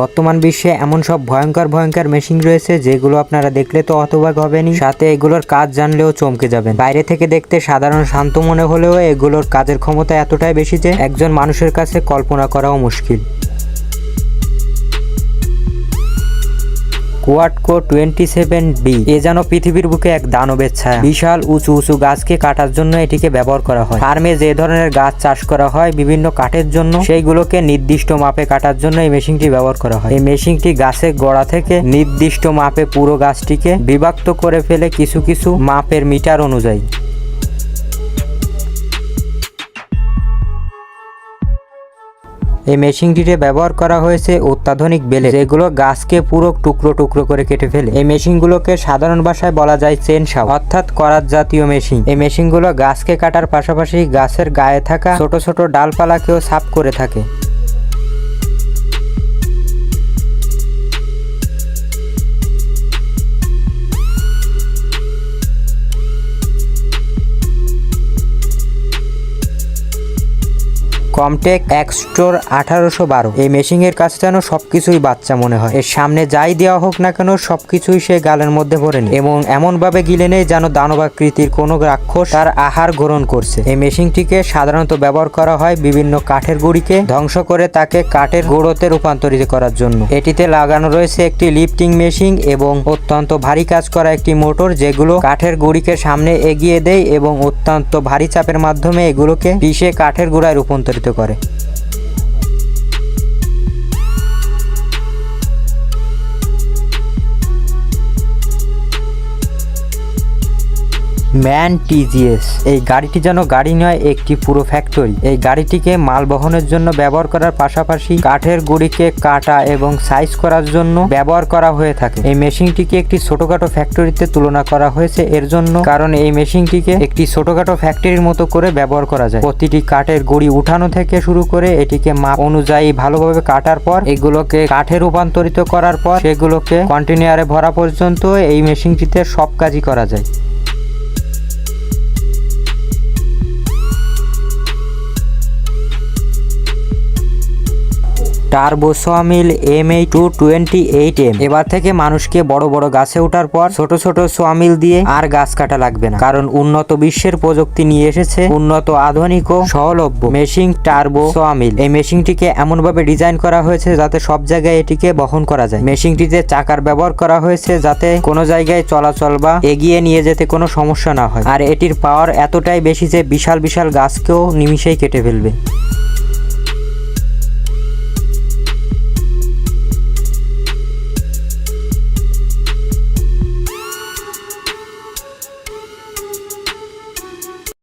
বর্তমান বিশ্বে এমন সব ভয়ঙ্কর ভয়ঙ্কর মেশিন রয়েছে যেগুলো আপনারা দেখলে তো হতবাক হবেনই, সাথে এগুলোর কাজ জানলেও চমকে যাবেন। বাইরে থেকে দেখতে সাধারণ শান্ত মনে হলেও এগুলোর কাজের ক্ষমতা এতটাই বেশি যে একজন মানুষের কাছে কল্পনা করাও মুশকিল। কোয়াডকো 27B এ যেন পৃথিবীর বুকে এক দানবের ছায়া। বিশাল উঁচু উঁচু গাছকে কাটার জন্য এটিকে ব্যবহার করা হয়। ফার্মে যে ধরনের গাছ চাষ করা হয় বিভিন্ন কাঠের জন্য, সেইগুলোকে নির্দিষ্ট মাপে কাটার জন্য এই মেশিনটি ব্যবহার করা হয়। এই মেশিনটি গাছের গোড়া থেকে নির্দিষ্ট মাপে পুরো গাছটিকে বিভক্ত করে ফেলে কিছু কিছু মাপের মিটার অনুযায়ী। এই মেশিনটিতে ব্যবহার করা হয়েছে অত্যাধুনিক বেলেট, যেগুলো গাছকে পুরো টুকরো টুকরো করে কেটে ফেলে। এই মেশিনগুলোকে সাধারণ ভাষায় বলা যায় চেন সাউ, অর্থাৎ করাত জাতীয় মেশিন। এই মেশিনগুলো গাছকে কাটার পাশাপাশি গাছের গায়ে থাকা ছোট ছোট ডালপালাকেও সাফ করে থাকে। কমটেক এক্সট্রোর 1812 এই মেশিনের কাছে যেন সবকিছুই বাচ্চা মনে হয়। এর সামনে যাই দেওয়া হোক না কেন সবকিছুই সে গালের মধ্যে ভরে নেয় এবং এমন ভাবে গিলে নেয় যেন দানবাকৃতির কোনো রাক্ষস তার আহার গ্রহণ করছে। এই মেশিনটিকে সাধারণত ব্যবহার করা হয় বিভিন্ন কাঠের গুঁড়িকে ধ্বংস করে তাকে কাঠের গুঁড়োতে রূপান্তরিত করার জন্য। এটিতে লাগানো রয়েছে একটি লিফটিং মেশিন এবং অত্যন্ত ভারী কাজ করা একটি মোটর, যেগুলো কাঠের গুঁড়িকে সামনে এগিয়ে দেয় এবং অত্যন্ত ভারী চাপের মাধ্যমে এগুলোকে পিষে কাঠের গুঁড়ায় রূপান্তরিত করে। ম্যান টিজিএস এই গাড়িটি যেন গাড়ি নয়, একটি পুরো ফ্যাক্টরি। এই গাড়িটিকে মাল বহনের জন্য ব্যবহার করার পাশাপাশি কাঠের গুঁড়িকে কাটা এবং সাইজ করার জন্য ব্যবহার করা হয়ে থাকে। এই মেশিনটিকে একটি ছোটখাটো ফ্যাক্টরিতে তুলনা করা হয়েছে এর জন্য, কারণ এই মেশিনটিকে একটি ছোটখাটো ফ্যাক্টরির মতো করে ব্যবহার করা যায়। প্রতিটি কাঠের গুঁড়ি উঠানো থেকে শুরু করে এটিকে মাপ অনুযায়ী ভালোভাবে কাটার পর এগুলোকে কাঠে রূপান্তরিত করার পর সেগুলোকে কন্টেনারে ভরা পর্যন্ত এই মেশিনটিতে সব কাজই করা যায়। টার্বো সোয়ামিল MA228M এবার থেকে মানুষকে বড় বড় গাছে ওঠার পর ছোট ছোট সোয়ামিল দিয়ে আর গাছ কাটা লাগবে না, কারণ উন্নত বিশ্বের প্রযুক্তি নিয়ে এসেছে উন্নত আধুনিক ও সহলভ্য মেশিন টার্বো সোয়ামিল। এই মেশিনটিকে এমনভাবে ডিজাইন করা হয়েছে যাতে সব জায়গায় এটিকে বহন করা যায়। মেশিনটিতে চাকার ব্যবহার করা হয়েছে যাতে কোনো জায়গায় চলাচল বা এগিয়ে নিয়ে যেতে কোনো সমস্যা না হয়, আর এটির পাওয়ার এতটাই বেশি যে বিশাল বিশাল গাছকেও নিমিষেই কেটে ফেলবে।